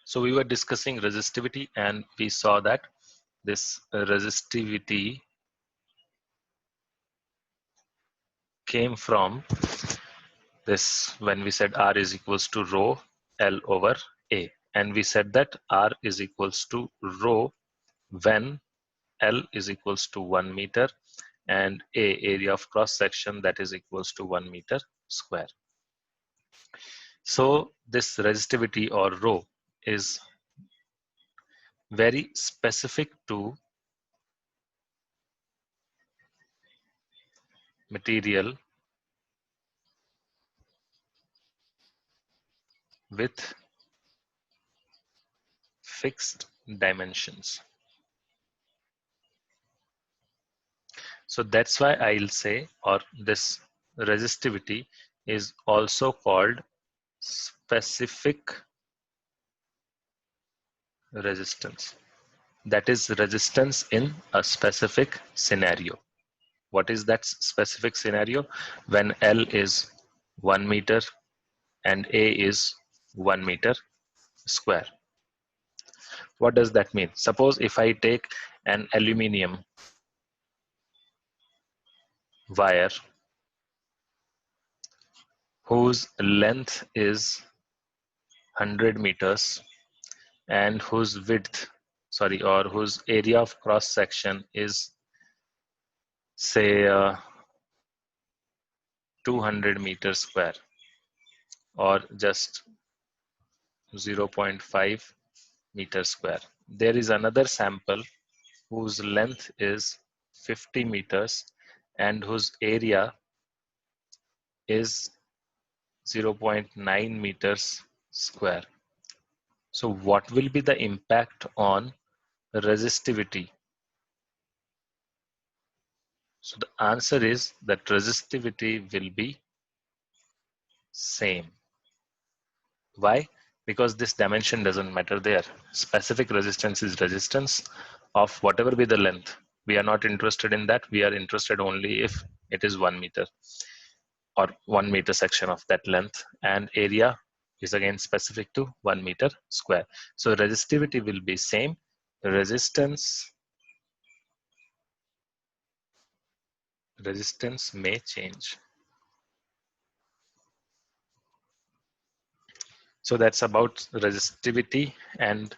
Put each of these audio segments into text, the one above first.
So we were discussing resistivity, and we saw that this resistivity came from this when we said R is equals to rho L over A, and we said that R is equals to rho when L is equals to 1 meter and A, area of cross section, that is equals to 1 meter square. So this resistivity or rho is very specific to material with fixed dimensions. So that's why I'll say, or this resistivity is also called specific resistance. That is resistance in a specific scenario. What is that specific scenario? When L is 1 meter and A is 1 meter square. What does that mean? Suppose if I take an aluminium wire whose length is 100 meters and whose width, sorry, or whose area of cross section is say 200 meters square, or just 0.5 meters square. There is another sample whose length is 50 meters and whose area is 0.9 meters square. So what will be the impact on resistivity? So the answer is that resistivity will be same. Why? Because this dimension doesn't matter there. Specific resistance is resistance of whatever be the length. We are not interested in that. We are interested only if it is 1 meter or 1 meter section of that length, and area is again specific to 1 meter square. So resistivity will be same. Resistance may change. So that's about resistivity, and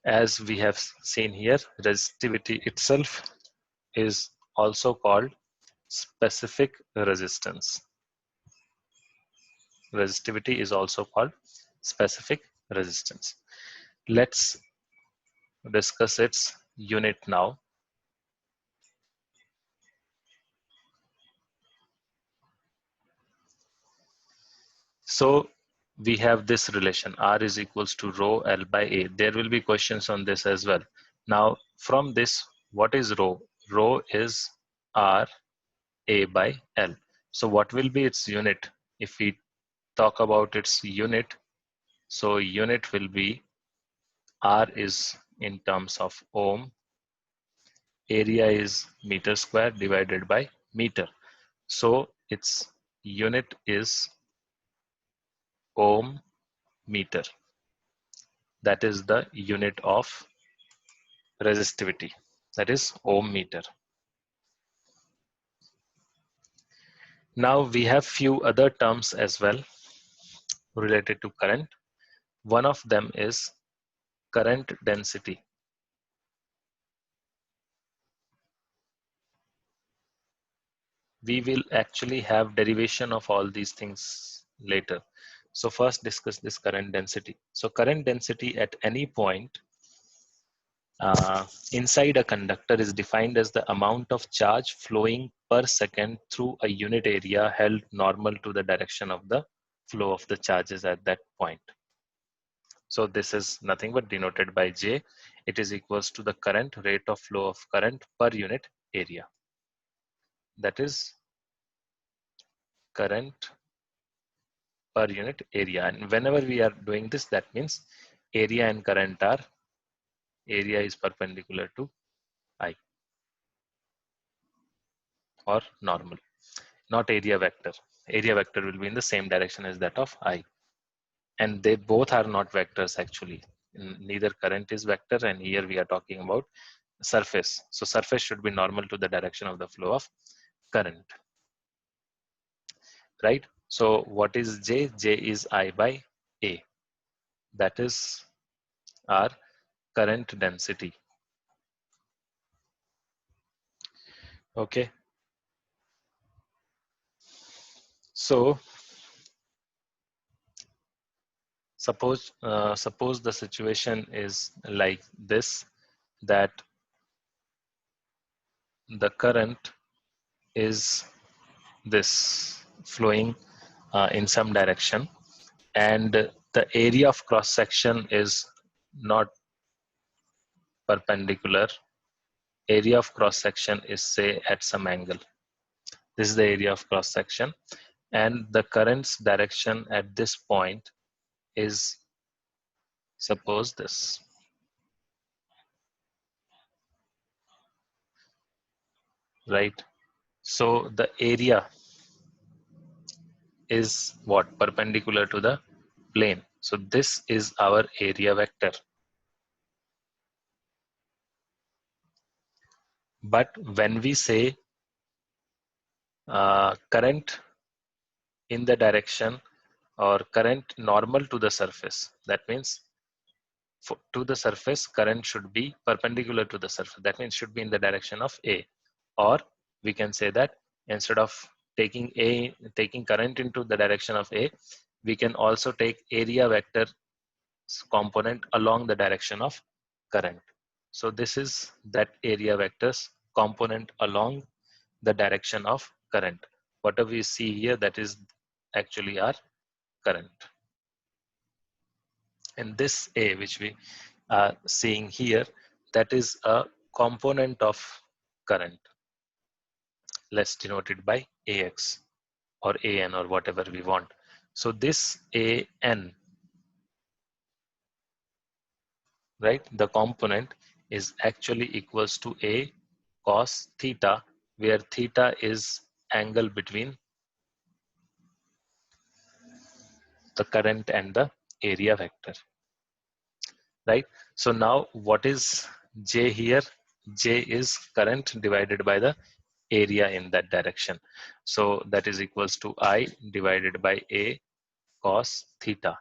as we have seen here, resistivity itself is also called specific resistance. Resistivity is also called specific resistance. Let's discuss its unit now. So we have this relation, R is equals to rho L by A. There will be questions on this as well. Now from this, what is rho? Rho is R A by L. So what will be its unit? If we talk about its unit, so unit will be R is in terms of ohm, area is meter square divided by meter. So its unit is ohm meter. That is the unit of resistivity. That is ohm meter. Now we have few other terms as well related to current. One of them is current density. We will actually have derivation of all these things later. So first discuss this current density. So current density at any point inside a conductor is defined as the amount of charge flowing per second through a unit area held normal to the direction of the flow of the charges at that point. So this is nothing but denoted by J. It is equals to the current rate of flow of current per unit area. That is current per unit area. And whenever we are doing this, that means area and current are, area is perpendicular to I or normal, not area vector. Area vector will be in the same direction as that of I. And they both are not vectors actually. neither current is vector, and here we are talking about surface. So surface should be normal to the direction of the flow of current, right? So what is J? J is I by A. That is our current density. Okay. So suppose the situation is like this, that the current is this flowing in some direction, and the area of cross section is not perpendicular. Area of cross section is, say, at some angle. This is the area of cross section, and the current's direction at this point is, suppose, this, right? So the area is what? Perpendicular to the plane. So this is our area vector. But when we say current in the direction, or current normal to the surface, that means to the surface current should be perpendicular to the surface. That means should be in the direction of A. Or we can say that instead of taking current into the direction of A, we can also take area vector component along the direction of current. So this is that area vectors component along the direction of current. Whatever we see here, that is actually our current. And this A, which we are seeing here, that is a component of current. Let's denote it by AX or AN or whatever we want. So this AN, right, the component is actually equals to A cos theta, where theta is angle between the current and the area vector, right? So now what is J here? J is current divided by the area in that direction. So that is equals to I divided by A cos theta.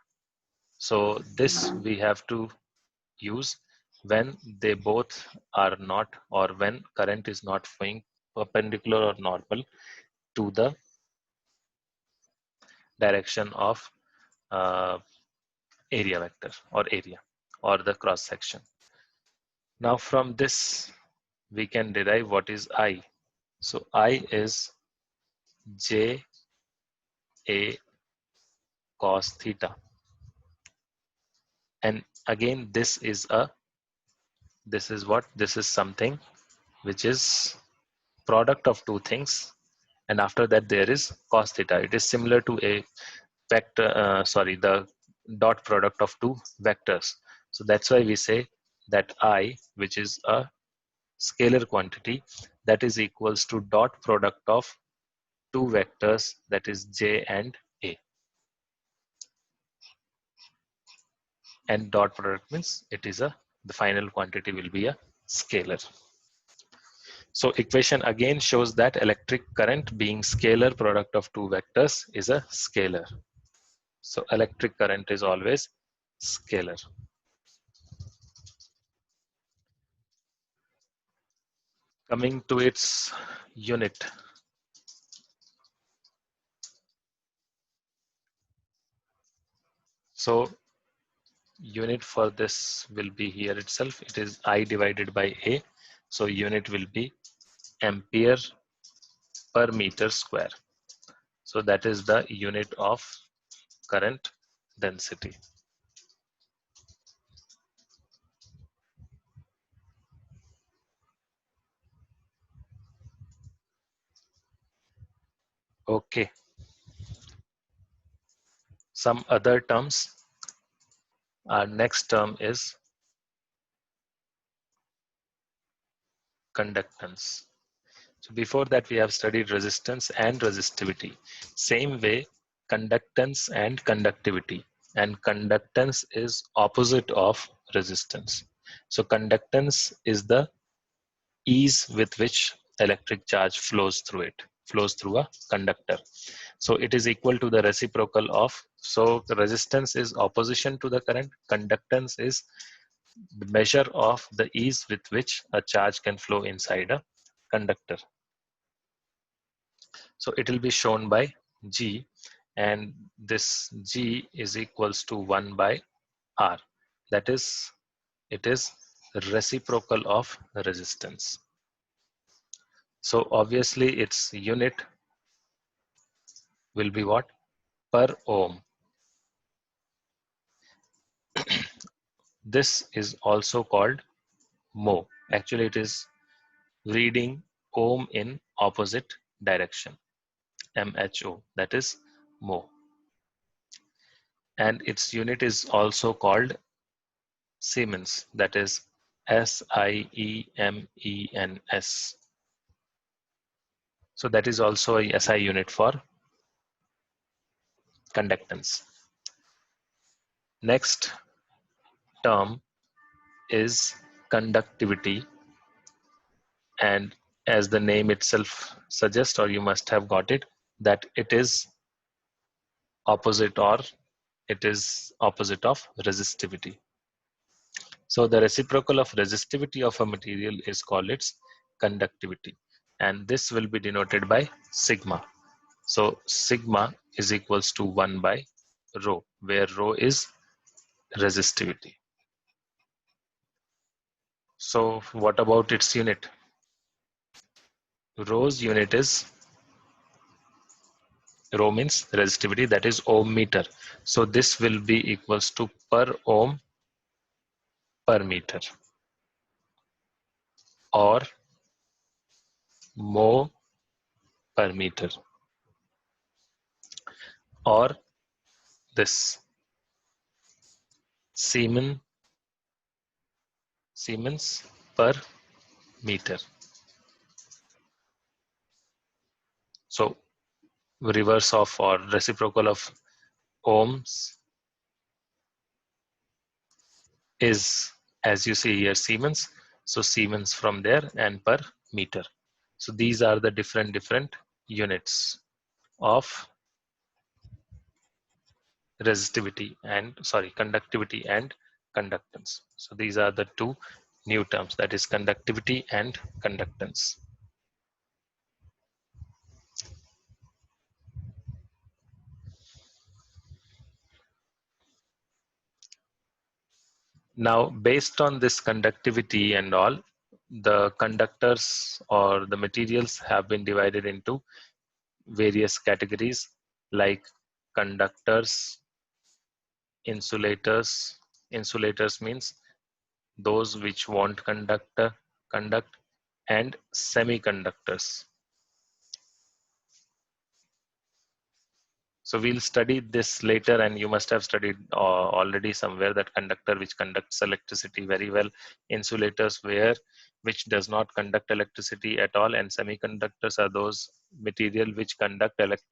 So this we have to use when they both are not, or when current is not flowing perpendicular or normal to the direction of uh, area vector or area or the cross section. Now from this we can derive what is I. So I is J A cos theta, and again this is something which is product of two things, and after that there is cos theta. It is similar to a vector, the dot product of two vectors. So that's why we say that I, which is a scalar quantity, that is equals to dot product of two vectors, that is J and A. And dot product means the final quantity will be a scalar. So equation again shows that electric current being scalar product of two vectors is a scalar. So electric current is always scalar. Coming to its unit. So unit for this will be here itself. It is I divided by A. So unit will be ampere per meter square. So that is the unit of current density. Okay. Some other terms. Our next term is conductance. So before that we have studied resistance and resistivity. Same way, conductance and conductivity. And conductance is opposite of resistance. So conductance is the ease with which electric charge flows through it, flows through a conductor. So it is equal to the reciprocal of, so the resistance is opposition to the current, conductance is the measure of the ease with which a charge can flow inside a conductor. So it will be shown by G, and this G is equals to 1 by R. That is, it is reciprocal of resistance. So obviously its unit will be what? Per ohm. This is also called mho. Actually, it is reading ohm in opposite direction. MHO, that is mho. And its unit is also called Siemens, that is SIEMENS. So that is also a SI unit for conductance. Next term is conductivity, and as the name itself suggests, or you must have got it, that it is opposite, or it is opposite of resistivity. So the reciprocal of resistivity of a material is called its conductivity, and this will be denoted by sigma. So sigma is equals to 1 by rho, where rho is resistivity. So what about its unit? Rho's unit is, rho means resistivity, that is ohm meter. So this will be equals to per ohm per meter, or mho per meter, or this Siemens per meter. So reverse of or reciprocal of ohms is, as you see here, Siemens. So Siemens from there, and per meter. So these are the different units of resistivity and, sorry, conductivity and conductance. So these are the two new terms, that is conductivity and conductance. Now, based on this conductivity and all, the conductors or the materials have been divided into various categories like conductors, insulators. Insulators means those which won't conduct, and semiconductors. So we'll study this later, and you must have studied already somewhere that conductor which conducts electricity very well, insulators which does not conduct electricity at all, and semiconductors are those material which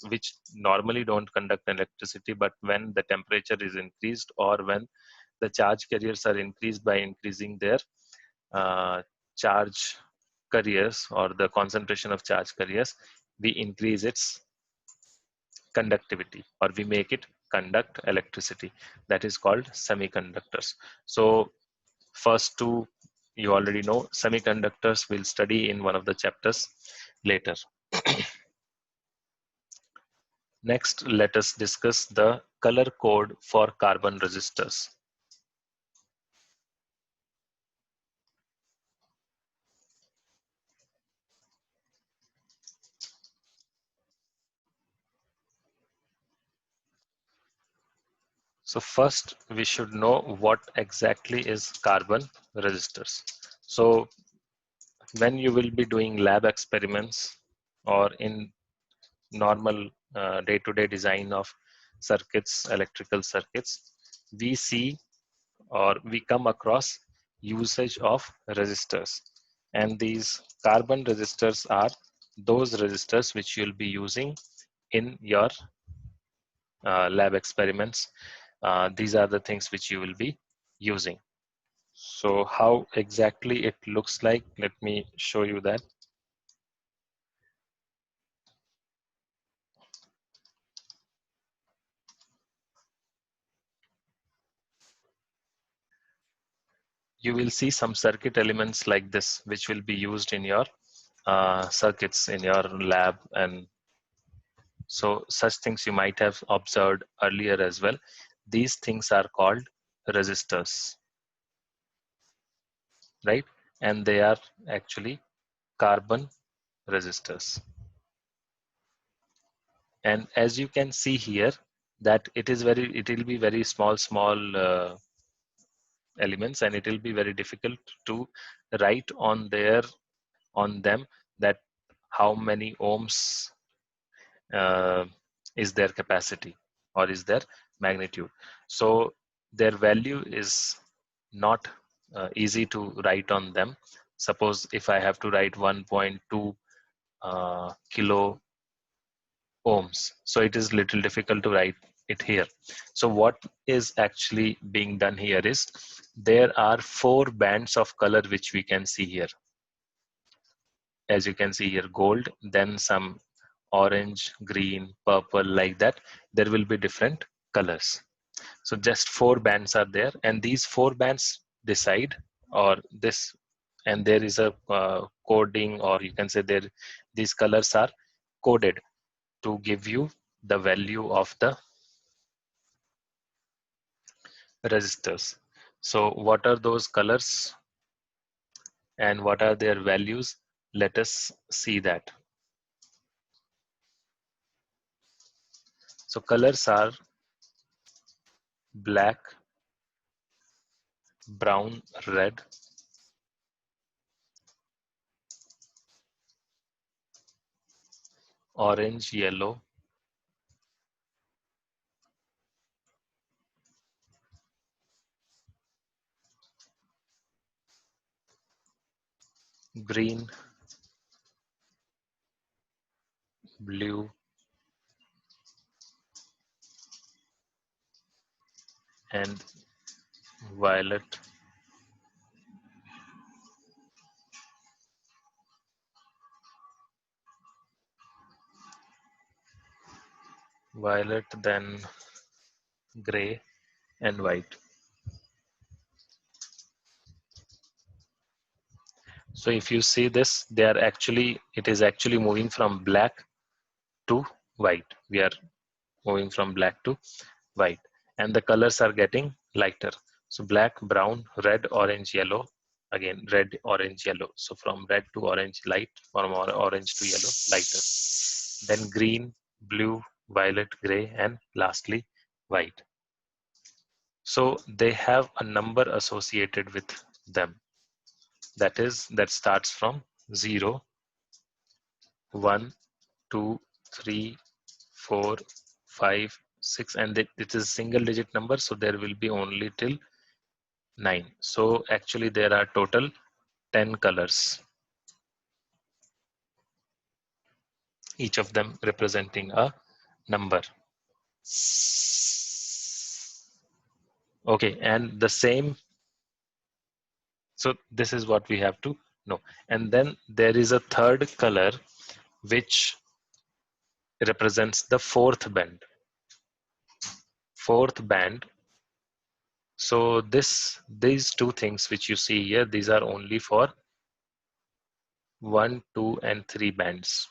which normally don't conduct electricity, but when the temperature is increased, or when the charge carriers are increased by increasing their uh, charge carriers, or the concentration of charge carriers, we increase its conductivity, or we make it conduct electricity. That is called semiconductors. So first two you already know. Semiconductors we'll study in one of the chapters later. Next, let us discuss the color code for carbon resistors. So first we should know what exactly is carbon resistors. So when you will be doing lab experiments, or in normal day-to-day design of circuits, electrical circuits, we see, or we come across usage of resistors. And these carbon resistors are those resistors which you'll be using in your lab experiments. These are the things which you will be using. So how exactly it looks like, let me show you that. You will see some circuit elements like this, which will be used in your circuits in your lab. And so such things you might have observed earlier as well. These things are called resistors, right? And they are actually carbon resistors. And as you can see here, that it will be very small elements, and it will be very difficult to write on them that how many ohms is their capacity or is their magnitude. So their value is not easy to write on them. Suppose if I have to write 1.2 kilo ohms, so it is little difficult to write it here. So what is actually being done here is there are 4 bands of color which we can see here. As you can see here, gold, then some orange, green, purple, like that. There will be different colors. So just 4 bands are there, and these 4 bands decide, or this, and there is a coding, or you can say there these colors are coded to give you the value of the resistors. So what are those colors and what are their values? Let us see that. So colors are black, brown, red, orange, yellow, green, blue, and violet. Violet, then gray and white. So if you see this, it is actually moving from black to white. We are moving from black to white, and the colors are getting lighter. So black, brown, red, orange, yellow, again red, orange, yellow. So from red to orange, light, from orange to yellow, lighter. Then green, blue, violet, gray, and lastly white. So they have a number associated with them. That starts from 0, 1, 2, 3, 4, 5, 6, and it is single digit number, so there will be only till 9. So actually there are total 10 colors, each of them representing a number. Okay, and the same, so this is what we have to know. And then there is a third color which represents the fourth band. Fourth band. So these two things which you see here, these are only for 1, 2, and 3 bands.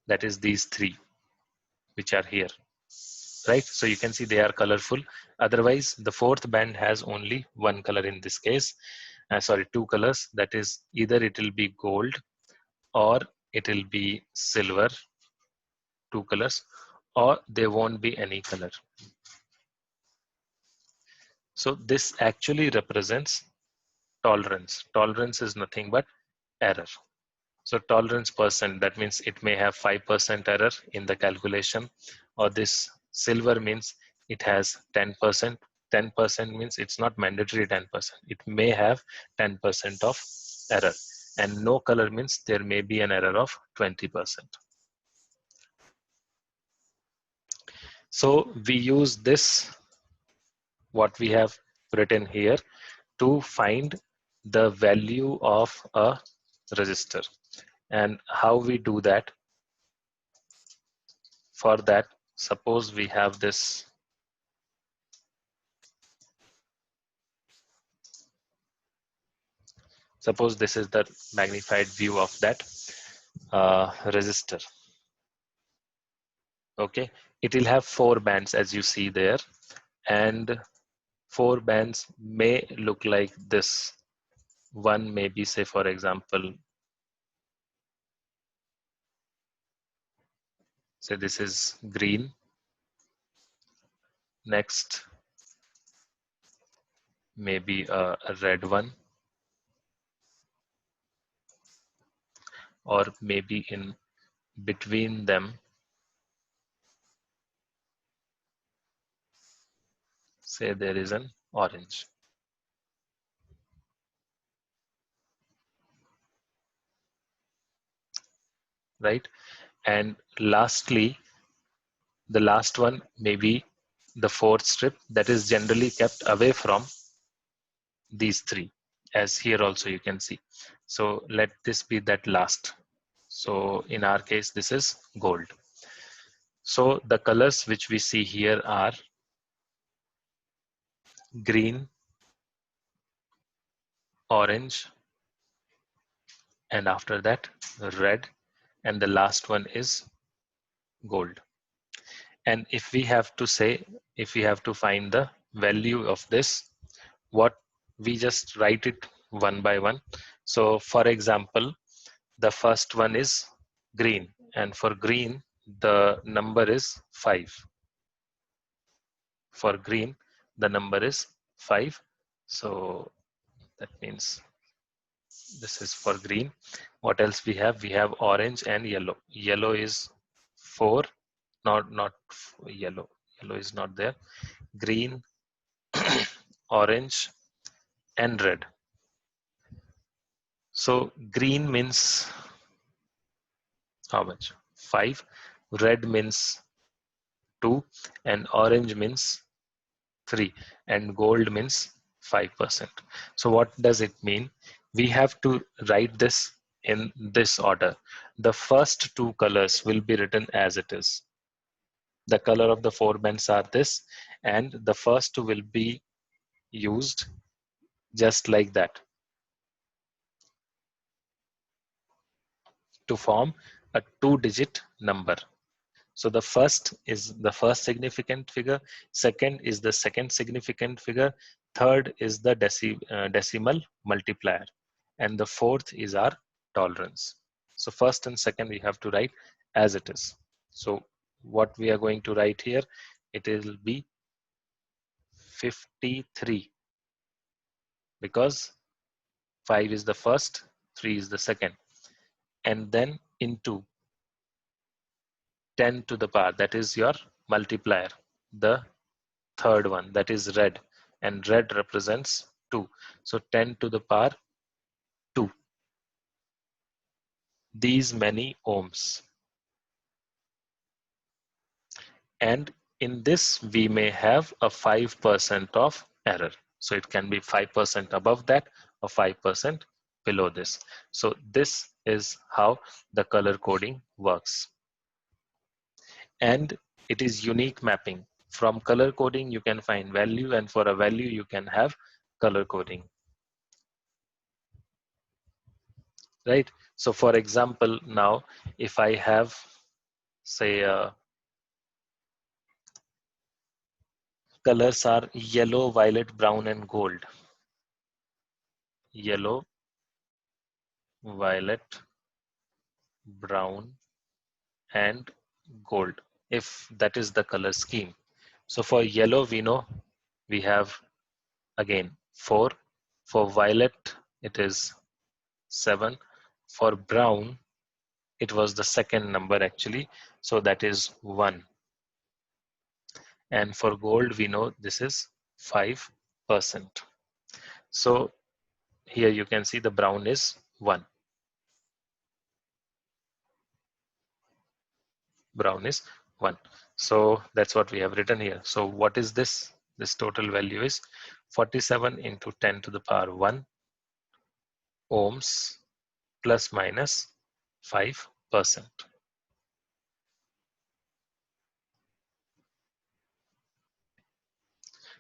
That is these 3 which are here, right? So you can see they are colorful. Otherwise, the fourth band has only one color in this case. Sorry, 2 colors. That is either it will be gold or it will be silver, 2 colors, or there won't be any color. So this actually represents tolerance. Tolerance is nothing but error. So tolerance percent, that means it may have 5% error in the calculation, or this silver means it has 10%. 10% means it's not mandatory 10%. It may have 10% of error. And no color means there may be an error of 20%. So we use this, what we have written here to find the value of a resistor. And how we do that? For that, suppose we have this, suppose this is the magnified view of that resistor. Okay, it will have 4 bands as you see there, and 4 bands may look like this. One may be, say for example, say this is green, next maybe a red one, or maybe in between them, say there is an orange, right? And lastly, the last one may be the fourth strip that is generally kept away from these three, as here also you can see. So let this be that last. So in our case, this is gold. So the colors which we see here are green, orange, and after that red, and the last one is gold. And if we have to say, if we have to find the value of this, what we just write it one by one. So for example, the first one is green, and for green the number is 5. For green the number is 5. So that means this is for green. What else we have? We have orange and yellow. Yellow is 4, not yellow. Yellow is not there. Green, orange, and red. So green means how much? 5. Red means 2, and orange means 3, and gold means 5%. So what does it mean? We have to write this in this order. The first 2 colors will be written as it is. The color of the 4 bands are this, and the first 2 will be used just like that to form a 2-digit number. So the first is the first significant figure, second is the second significant figure, third is the decimal multiplier, and the fourth is our tolerance. So first and second we have to write as it is. So what we are going to write here, it will be 53, because 5 is the first, 3 is the second, and then into 10 to the power, that is your multiplier, the third one, that is red, and red represents 2. So 10 to the power 2, these many ohms. And in this we may have a 5% of error. So it can be 5% above that or 5% below this. So this is how the color coding works. And it is unique mapping. From color coding you can find value, and for a value you can have color coding. Right? So for example, now if I have, say, colors are yellow, violet, brown, and gold. Yellow, violet, brown, and gold, if that is the color scheme. So for yellow, we know we have again 4. For violet, it is 7. For brown, it was the second number actually, so that is 1. And for gold, we know this is 5%. So here you can see the brown is 1. Brown is 1. So that's what we have written here. So what is this? This total value is 47 into 10 to the power 1 ohms plus minus 5%.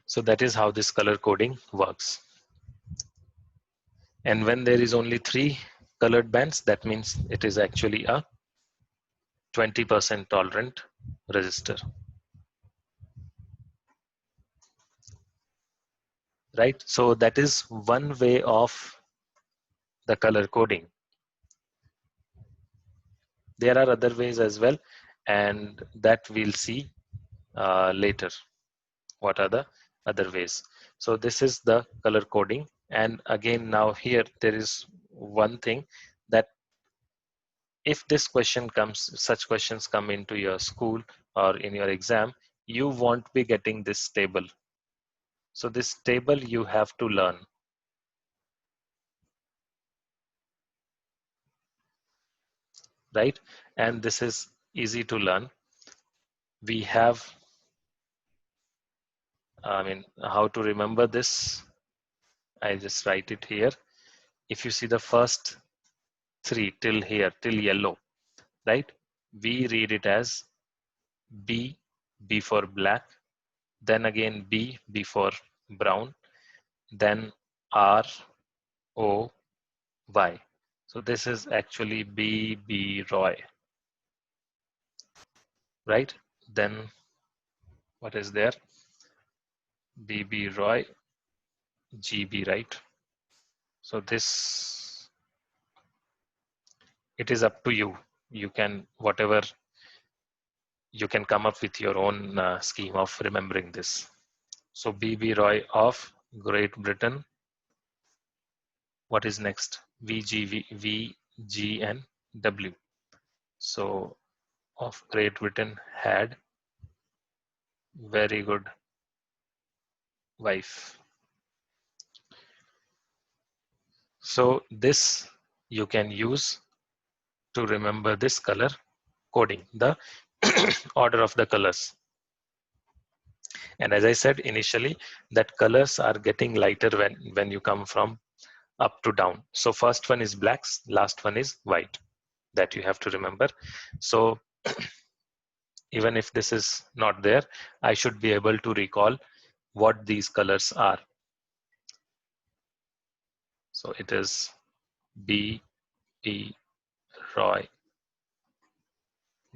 So that is how this color coding works. And when there is only 3 colored bands, that means it is actually a 20% tolerant resistor, right? So that is one way of the color coding. There are other ways as well, and that we'll see later. What are the other ways? So this is the color coding. And again, now here there is one thing, that if this question comes, such questions come into your school or in your exam, you won't be getting this table. So this table you have to learn, right? And this is easy to learn. We have, how to remember this? I just write it here. If you see the first 3 till here, till yellow, right? We read it as B, B for black, then again B for brown, then R, O, Y. So this is actually B Roy, right? Then what is there? B Roy, GB, right? So this, it is up to you. You can, whatever, you can come up with your own scheme of remembering this. So B Roy of Great Britain. What is next? VG and W. So of Great Britain had very good wife. So this you can use to remember this color coding, the order of the colors. And as I said initially, that colors are getting lighter when you come from up to down. So first one is blacks, last one is white. That you have to remember. So even if this is not there, I should be able to recall what these colors are. So it is B, E, Roy,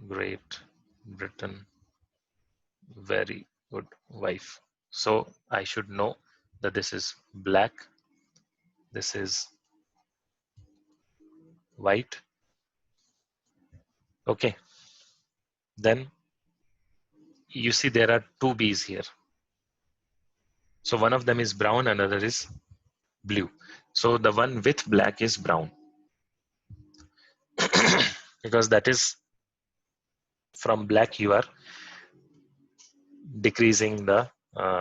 Great Britain, very good wife. So I should know that this is black, this is white. Okay. Then you see there are 2 B's here. So one of them is brown, another is blue. So the one with black is brown because that is, from black you are decreasing the,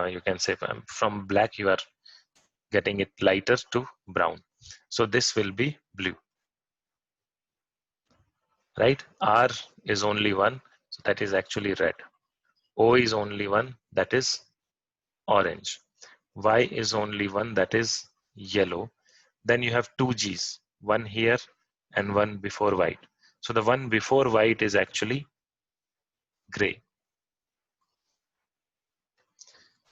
you can say from black you are getting it lighter to brown. So this will be blue, right? R is only one, so that is actually red. O is only one, that is orange. Y is only one, that is yellow. Then you have 2 G's, one here and one before white. So the one before white is actually gray.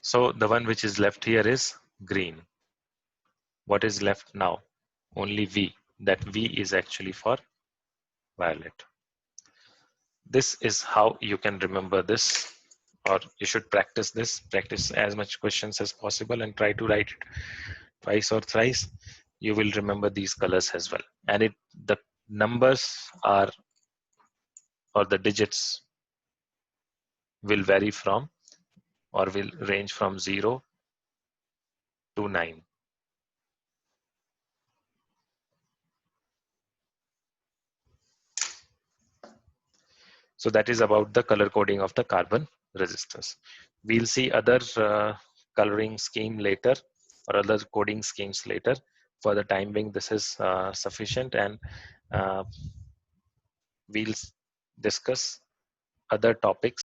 So the one which is left here is green. What is left now? Only V. That V is actually for violet. This is how you can remember this, or you should practice this. Practice as much questions as possible and try to write it twice or thrice. You will remember these colors as well. And the numbers are, or the digits will vary from, or will range from 0 to 9. So that is about the color coding of the carbon resistors. We'll see other coloring scheme later, or other coding schemes later. For the time being, this is sufficient, and we'll discuss other topics